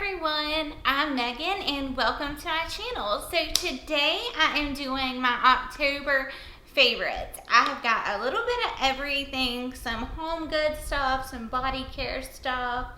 everyone, I'm Megan and welcome to my channel. So today I am doing my October favorites. I have got a little bit of everything, some home good stuff, some body care stuff,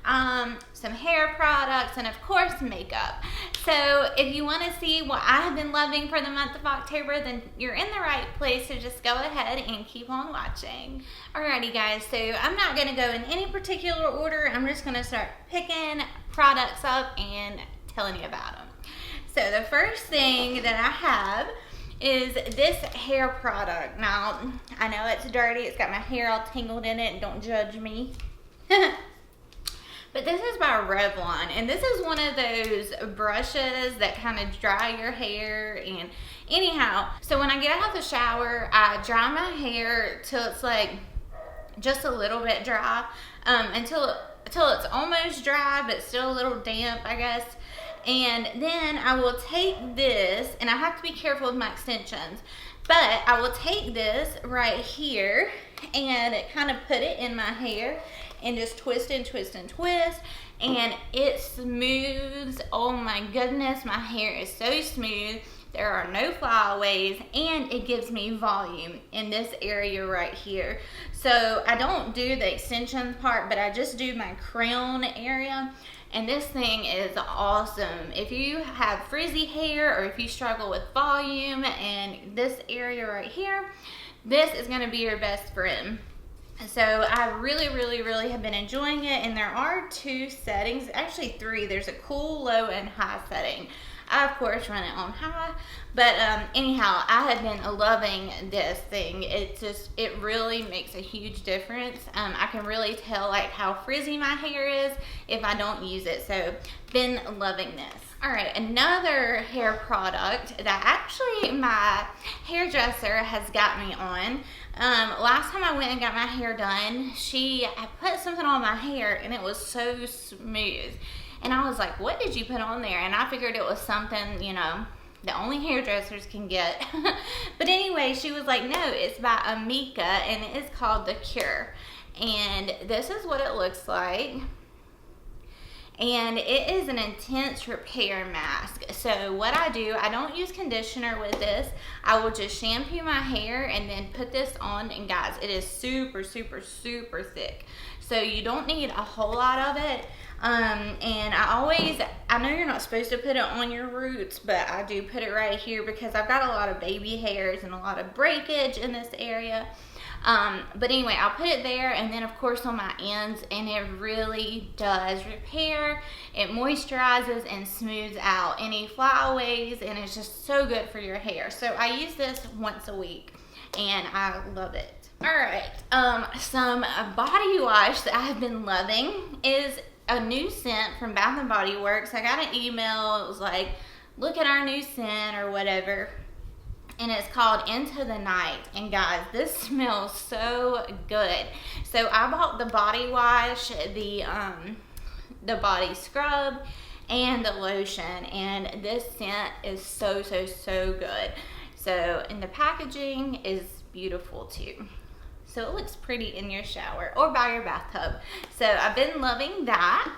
some hair products, and of course makeup. So if you want to see what I have been loving for the month of October, then you're in the right place, so just go ahead and keep on watching. Alrighty guys, so I'm not going to go in any particular order. I'm just going to start picking products up and telling you about them. So the first thing that I have is this hair product. Now, I know it's dirty, it's got my hair all tangled in it, don't judge me. But this is by Revlon, and this is one of those brushes that kind of dry your hair. And anyhow, so when I get out of the shower, I dry my hair till it's like just a little bit dry, until it's almost dry but still a little damp, I guess. And then I will take this, and I have to be careful with my extensions, but I will take this right here and kind of put it in my hair and just twist and twist and twist, and it smooths. Oh my goodness, my hair is so smooth. There are no flyaways, and it gives me volume in this area right here. So I don't do the extension part, but I just do my crown area. And this thing is awesome. If you have frizzy hair or if you struggle with volume and this area right here, this is gonna be your best friend. So I really have been enjoying it, and there are two settings, actually three. There's a cool, low, and high setting. I, of course, run it on high, but anyhow, I have been loving this thing. It really makes a huge difference. I can really tell like how frizzy my hair is if I don't use it, so been loving this. All right, another hair product that actually my hairdresser has got me on. Last time I went and got my hair done, I put something on my hair and it was so smooth. And I was like, what did you put on there? And I figured it was something, you know, that only hairdressers can get. But anyway, she was like, no, it's by Amika, and it is called The Cure. And this is what it looks like. And it is an intense repair mask. So what I do, I don't use conditioner with this. I will just shampoo my hair and then put this on, and guys, it is super thick. So you don't need a whole lot of it. And I know you're not supposed to put it on your roots, but I do put it right here because I've got a lot of baby hairs and a lot of breakage in this area. But anyway, I'll put it there, and then of course on my ends, and it really does repair. It moisturizes and smooths out any flyaways, and it's just so good for your hair. So I use this once a week, and I love it. All right, some body wash that I have been loving is a new scent from Bath & Body Works. I got an email, it was like, look at our new scent or whatever. And it's called Into the Night. And guys, this smells so good. So I bought the body wash, the body scrub, and the lotion. And this scent is so good. So, and the packaging is beautiful too. So it looks pretty in your shower or by your bathtub. So I've been loving that.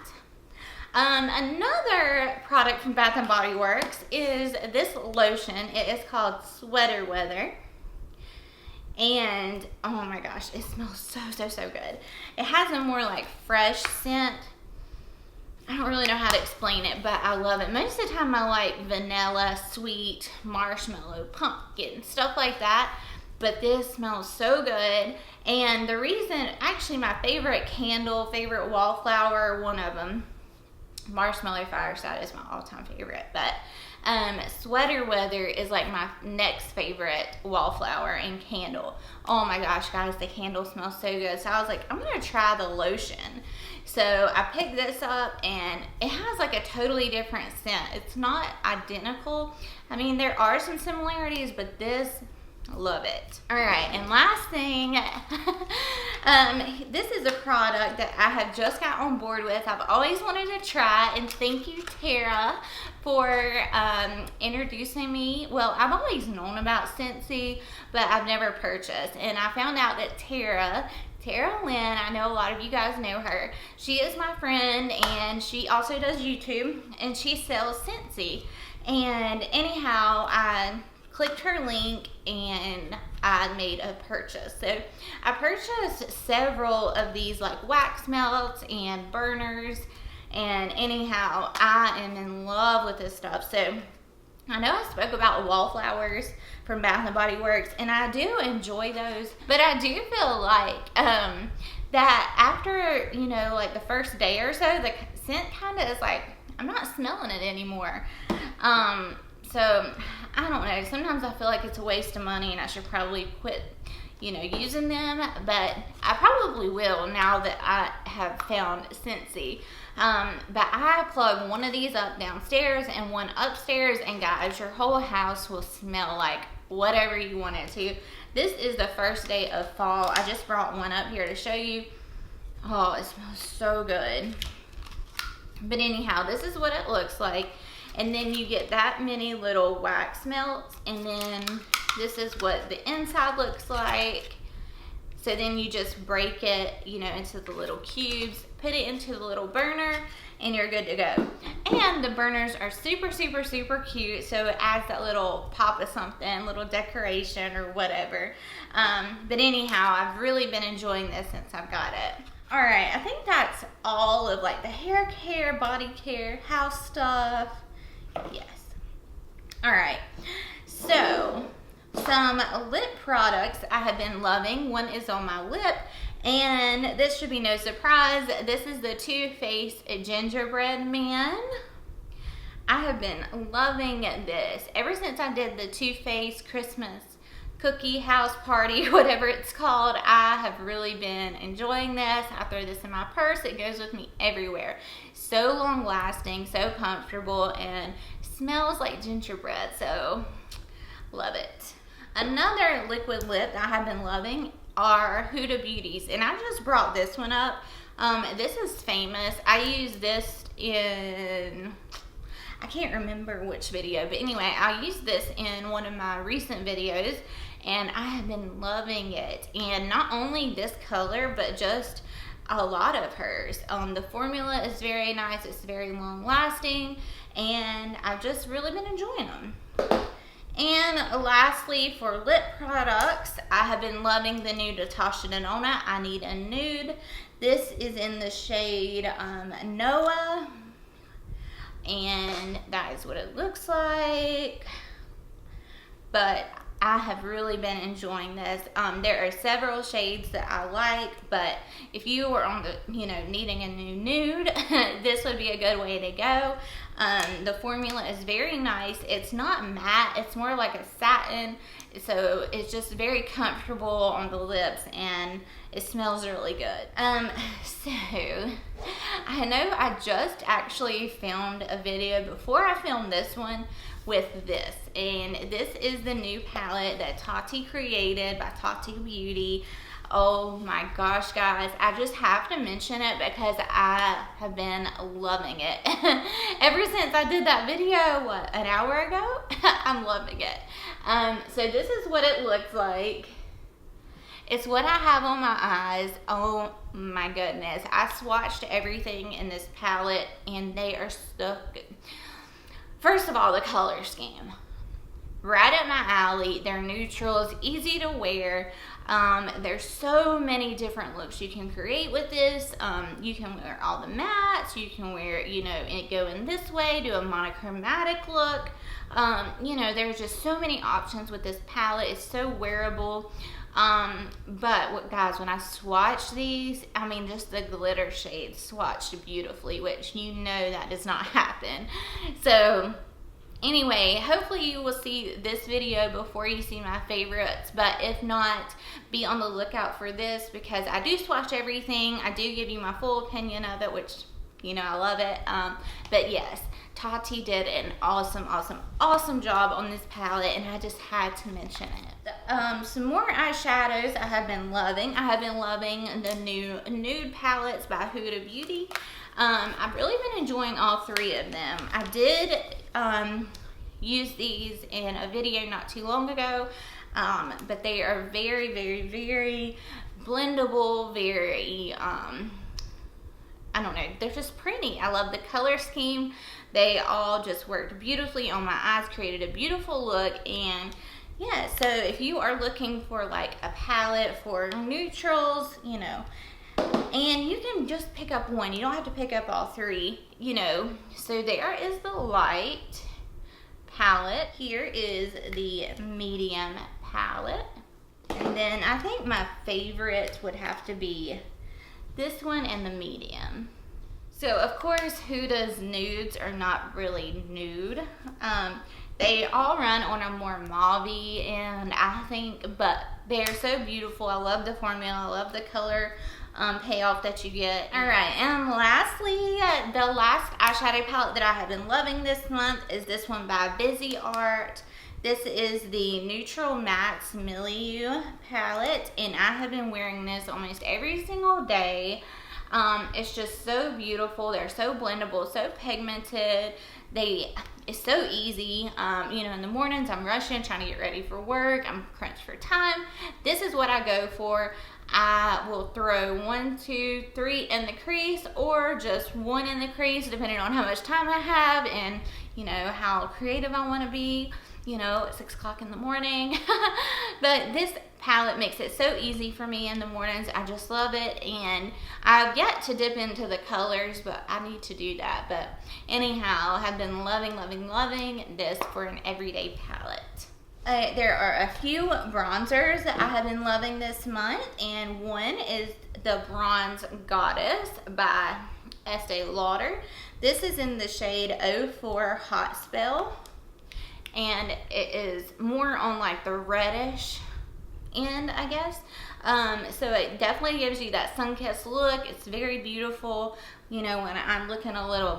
Another product from Bath & Body Works is this lotion. It is called Sweater Weather. And oh my gosh, it smells so good. It has a more like fresh scent. I don't really know how to explain it, but I love it. Most of the time I like vanilla, sweet, marshmallow, pumpkin, stuff like that. But this smells so good. And the reason, actually my favorite candle, favorite wallflower, one of them, Marshmallow Fireside is my all-time favorite, but Sweater Weather is like my next favorite wallflower and candle. Oh my gosh, guys, the candle smells so good. So I was like, I'm gonna try the lotion. So I picked this up, and it has like a totally different scent. It's not identical. I mean, there are some similarities, but this, love it. All right, and last thing, this is a product that I have just got on board with. I've always wanted to try, and thank you, Tara, for introducing me. Well, I've always known about Scentsy, but I've never purchased, and I found out that Tara Tara Lynn, I know a lot of you guys know her. She is my friend, and she also does YouTube, and she sells Scentsy. And anyhow, I clicked her link and I made a purchase. So I purchased several of these like wax melts and burners, and anyhow, I am in love with this stuff. So I know I spoke about wallflowers from Bath & Body Works, and I do enjoy those, but I do feel like that after, you know, like the first day or so, the scent kind of is like, I'm not smelling it anymore. So I don't know, sometimes I feel like it's a waste of money and I should probably quit, you know, using them, but I probably will now that I have found Scentsy. But I plug one of these up downstairs and one upstairs, and guys, your whole house will smell like whatever you want it to. This is the first day of fall. I just brought one up here to show you. Oh, it smells so good. But anyhow, this is what it looks like. And then you get that many little wax melts, and then this is what the inside looks like. So then you just break it, you know, into the little cubes, put it into the little burner, and you're good to go. And the burners are super, super, super cute, so it adds that little pop of something, little decoration or whatever. But anyhow, I've really been enjoying this since I've got it. All right, I think that's all of like the hair care, body care, house stuff. Yes. All right, so some lip products I have been loving. One is on my lip, and this should be no surprise. This is the Too Faced Gingerbread Man. I have been loving this ever since I did the Too Faced Christmas cookie house party, whatever it's called. I have really been enjoying this. I throw this in my purse. It goes with me everywhere. So long lasting, so comfortable, and smells like gingerbread, so love it. Another liquid lip that I have been loving are Huda Beauty's, and I just brought this one up. This is famous. I used this in, I can't remember which video, but anyway, I used this in one of my recent videos, and I have been loving it. And not only this color, but just a lot of hers. The formula is very nice. It's very long lasting, and I've just really been enjoying them. And lastly, for lip products, I have been loving the new Natasha Denona I Need a Nude. This is in the shade Noah, and that is what it looks like. But I have really been enjoying this. There are several shades that I like, but if you were on the, you know, needing a new nude, this would be a good way to go. The formula is very nice. It's not matte, it's more like a satin, so it's just very comfortable on the lips, and it smells really good. So I know I just actually filmed a video before I filmed this one with this, and this is the new palette that Tati created by Tati Beauty. Oh my gosh, guys, I just have to mention it because I have been loving it. Ever since I did that video, what, an hour ago? I'm loving it. So this is what it looks like. It's what I have on my eyes. Oh my goodness. I swatched everything in this palette, and they are so good. First of all, the color scheme. Right up my alley. They're neutrals, easy to wear. There's so many different looks you can create with this. You can wear all the mattes. You can wear, you know, it go in this way, do a monochromatic look. You know, there's just so many options with this palette. It's so wearable. But guys, when I swatch these, I mean, just the glitter shades swatched beautifully, which you know that does not happen. So anyway, hopefully you will see this video before you see my favorites, but if not, be on the lookout for this because I do swatch everything. I do give you my full opinion of it, which, you know, I love it. But yes, Tati did an awesome job on this palette, and I just had to mention it. Some more eyeshadows I have been loving. I have been loving the new nude palettes by Huda Beauty. I've really been enjoying all three of them. I did use these in a video not too long ago, but they are very blendable, very, I don't know, they're just pretty. I love the color scheme. They all just worked beautifully on my eyes, created a beautiful look. And yeah, so if you are looking for like a palette for neutrals, you know, and you can just pick up one, you don't have to pick up all three, you know. So there is the light palette. Here is the medium palette. And then I think my favorite would have to be this one and the medium. So of course, Huda's nudes are not really nude. They all run on a more mauve-y, and I think, but they're so beautiful. I love the formula. I love the color payoff that you get. All right, and lastly, the last eyeshadow palette that I have been loving this month is this one by Busy Art. This is the Neutral Max Milieu palette, and I have been wearing this almost every single day. It's just so beautiful. They're so blendable, so pigmented. It's so easy. You know, in the mornings I'm rushing, trying to get ready for work. I'm crunched for time. This is what I go for. I will throw 1, 2, 3 in the crease, or just one in the crease, depending on how much time I have and, you know, how creative I want to be, you know, at 6 o'clock in the morning. But this palette makes it so easy for me in the mornings. I just love it, and I've yet to dip into the colors, but I need to do that. But anyhow, I have been loving this for an everyday palette. There are a few bronzers that I have been loving this month, and one is the Bronze Goddess by Estee Lauder. This is in the shade 04 Hot Spell, and it is more on like the reddish end, I guess. So it definitely gives you that sun-kissed look. It's very beautiful. You know, when I'm looking a little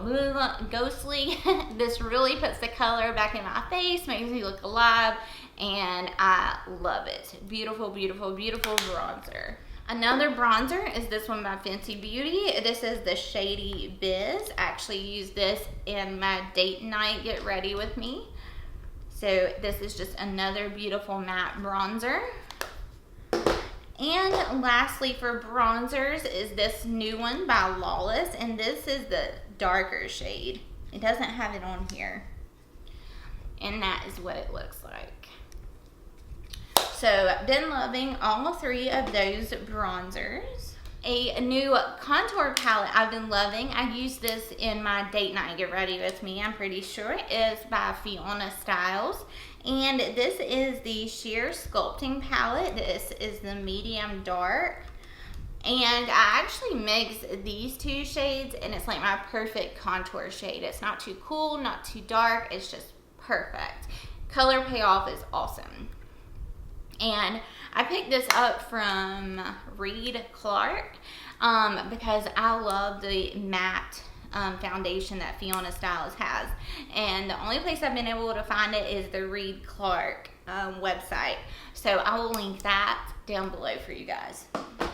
ghostly, this really puts the color back in my face, makes me look alive, and I love it. Beautiful, beautiful, beautiful bronzer. Another bronzer is this one by Fenty Beauty. This is the Shady Biz. I actually use this in my date night get ready with me. So this is just another beautiful matte bronzer. And lastly, for bronzers is this new one by Lawless, and this is the darker shade. It doesn't have it on here, and that is what it looks like. So I've been loving all three of those bronzers. A new contour palette I've been loving. I use this in my date night get ready with me, I'm pretty sure, is by Fiona Styles. And this is the Sheer Sculpting palette. This is the medium dark. And I actually mix these two shades, and it's like my perfect contour shade. It's not too cool, not too dark. It's just perfect. Color payoff is awesome. And I picked this up from Reed Clark because I love the matte foundation that Fiona Styles has, and the only place I've been able to find it is the Reed Clark website, so I will link that down below for you guys.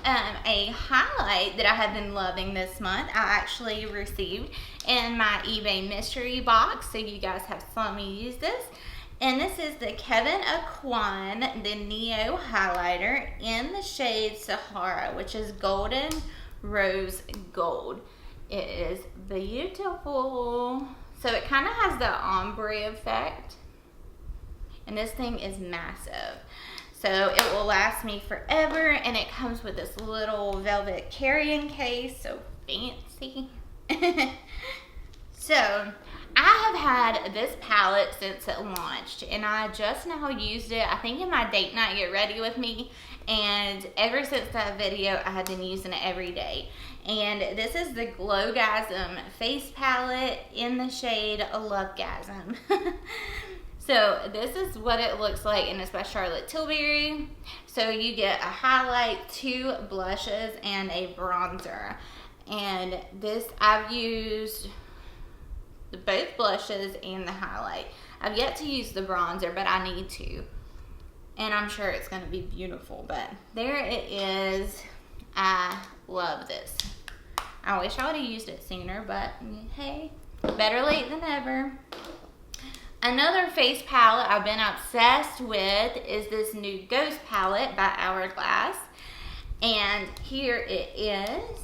A highlight that I have been loving this month, I actually received in my eBay mystery box, so you guys have saw me use this, and this is the Kevin Aquan, the Neo highlighter in the shade Sahara, which is golden rose gold. It is beautiful. So it kind of has the ombre effect. And this thing is massive. So it will last me forever. And it comes with this little velvet carrying case. So fancy. So I have had this palette since it launched. And I just now used it, I think, in my date night get ready with me. And ever since that video, I have been using it every day. And this is the Glowgasm face palette in the shade Lovegasm. So this is what it looks like, and it's by Charlotte Tilbury. So you get a highlight, 2 blushes, and a bronzer. And this, I've used both blushes and the highlight. I've yet to use the bronzer, but I need to. And I'm sure it's going to be beautiful. But there it is. I love this. I wish I would have used it sooner, but hey, better late than never. Another face palette I've been obsessed with is this new Ghost palette by Hourglass. And here it is.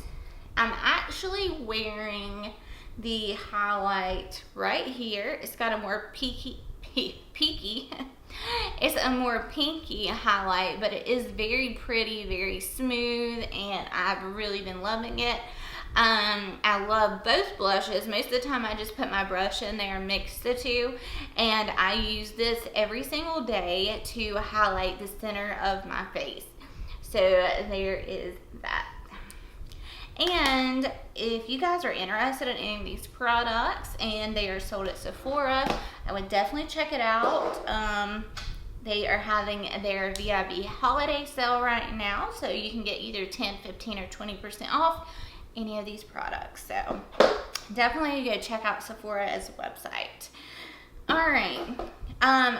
I'm actually wearing the highlight right here. It's got a more peaky, it's a more pinky highlight, but it is very pretty, very smooth, and I've really been loving it. I love both blushes. Most of the time I just put my brush in there and mix the two, and I use this every single day to highlight the center of my face. So there is that. And if you guys are interested in any of these products and they are sold at Sephora, I would definitely check it out. They are having their VIB holiday sale right now, so you can get either 10, 15, or 20% off any of these products. So definitely go check out Sephora's website. All right.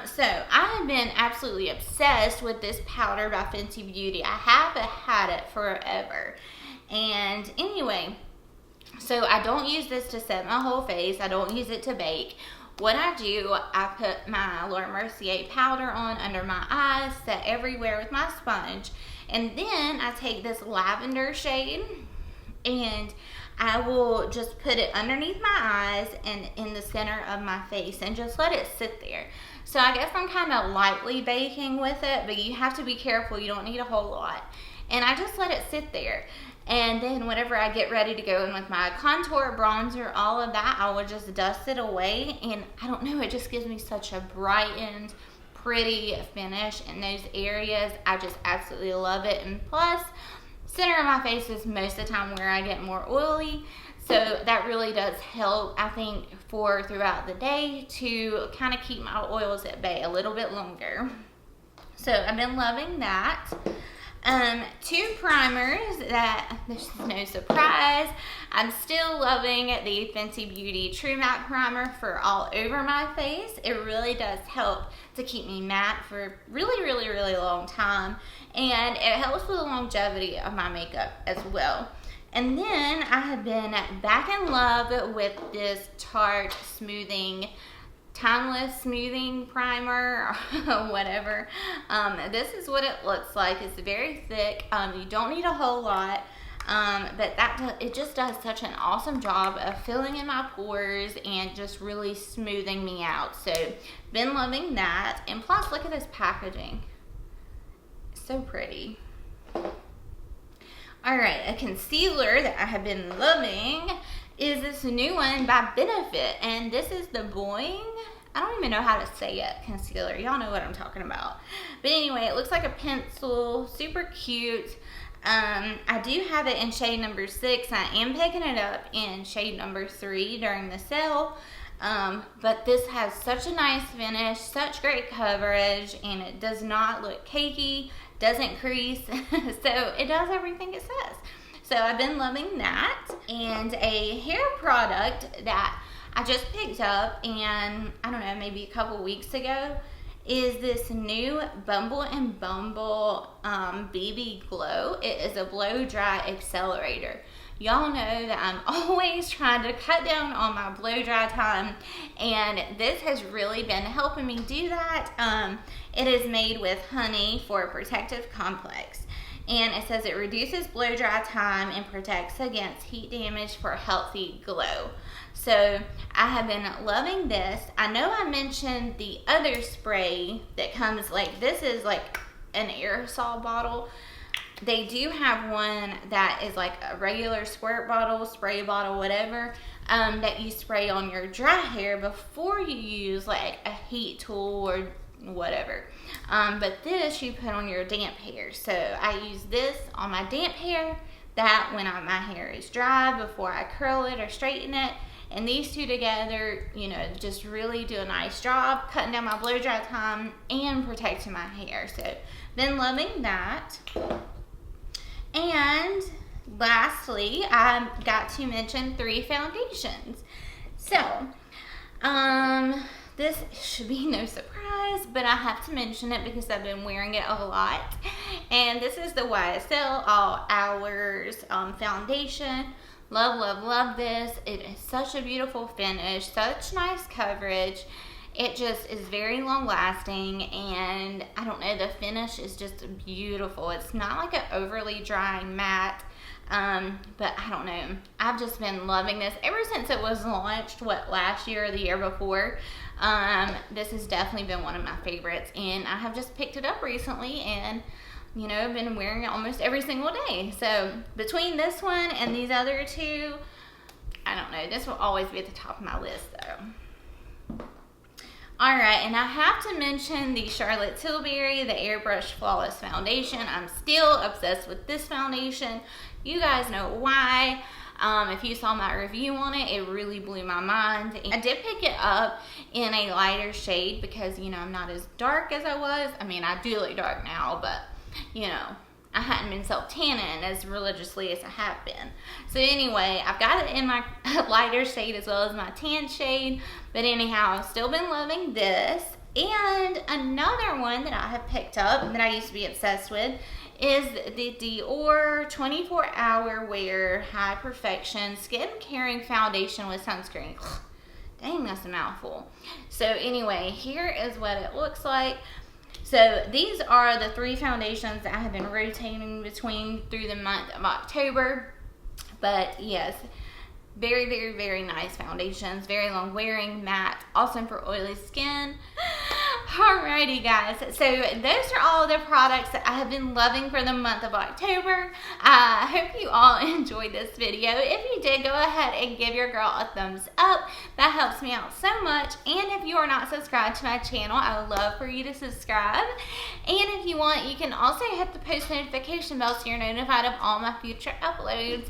So I have been absolutely obsessed with this powder by Fenty Beauty. I have had it forever. And anyway, so I don't use this to set my whole face. I don't use it to bake. What I do, I put my Laura Mercier powder on under my eyes, set everywhere with my sponge, and then I take this lavender shade and I will just put it underneath my eyes and in the center of my face and just let it sit there. So I guess I'm kind of lightly baking with it, but you have to be careful. You don't need a whole lot. And I just let it sit there. And then whenever I get ready to go in with my contour, bronzer, all of that, I will just dust it away. And I don't know, it just gives me such a brightened, pretty finish in those areas. I just absolutely love it. And plus, center of my face is most of the time where I get more oily. So that really does help, I think, for throughout the day to kind of keep my oils at bay a little bit longer. So I've been loving that. Two primers that, this is no surprise, I'm still loving the Fenty Beauty True Matte Primer for all over my face. It really does help to keep me matte for a really long time, and it helps with the longevity of my makeup as well. And then I have been back in love with this Tarte Smoothing Timeless Smoothing Primer, or whatever. This is what it looks like. It's very thick. You don't need a whole lot, but it just does such an awesome job of filling in my pores and just really smoothing me out. So, been loving that. And plus, look at this packaging. So pretty. Alright, a concealer that I have been loving is this new one by Benefit, and this is the Boing, I don't even know how to say it, concealer. Y'all know what I'm talking about. But anyway, it looks like a pencil, super cute. I do have it in shade number 6. I am picking it up in shade number 3 during the sale. But this has such a nice finish, such great coverage, and it does not look cakey, doesn't crease, so it does everything it says. So I've been loving that. And a hair product that I just picked up, and I don't know, maybe a couple weeks ago, is this new Bumble and Bumble BB Glow. It is a blow dry accelerator. Y'all know that I'm always trying to cut down on my blow dry time, and this has really been helping me do that. It is made with honey for a protective complex, and it says it reduces blow dry time and protects against heat damage for a healthy glow. So I have been loving this. I know I mentioned the other spray that comes, like, this is like an aerosol bottle. They do have one that is like a regular squirt bottle, spray bottle, whatever, that you spray on your dry hair before you use like a heat tool or whatever. But this you put on your damp hair. So I use this on my damp hair, that when my hair is dry before I curl it or straighten it. And these two together, you know, just really do a nice job cutting down my blow dry time and protecting my hair. So been loving that. And lastly, I got to mention 3 foundations. So, this should be no surprise, but I have to mention it because I've been wearing it a lot. And this is the YSL All Hours foundation. Love this. It is such a beautiful finish, such nice coverage. It just is very long lasting, and I don't know, the finish is just beautiful. It's not like an overly drying matte, but I don't know. I've just been loving this ever since it was launched, last year or the year before. This has definitely been one of my favorites, and I have just picked it up recently, and you know, been wearing it almost every single day. So between this one and these other two, I don't know, this will always be at the top of my list though. Alright, and I have to mention the Charlotte Tilbury, the Airbrush Flawless Foundation. I'm still obsessed with this foundation. You guys know why. If you saw my review on it, it really blew my mind. I did pick it up in a lighter shade because, you know, I'm not as dark as I was. I mean, I do look dark now, but, you know, I hadn't been self-tanning as religiously as I have been. So anyway, I've got it in my lighter shade as well as my tan shade. But anyhow, I've still been loving this. And another one that I have picked up that I used to be obsessed with is the Dior 24-Hour Wear High Perfection Skin Caring Foundation with Sunscreen. Dang, that's a mouthful. So anyway, here is what it looks like. So these are the 3 foundations that I have been rotating between through the month of October. But yes, very, very, very nice foundations. Very long wearing, matte, awesome for oily skin. Alrighty guys, so those are all the products that I have been loving for the month of October. I hope you all enjoyed this video. If you did, go ahead and give your girl a thumbs up. That helps me out so much. And if you are not subscribed to my channel, I would love for you to subscribe. And if you want, you can also hit the post notification bell so you're notified of all my future uploads.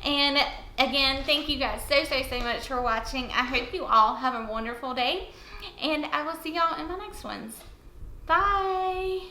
And again, thank you guys so much for watching. I hope you all have a wonderful day. And I will see y'all in my next ones. Bye.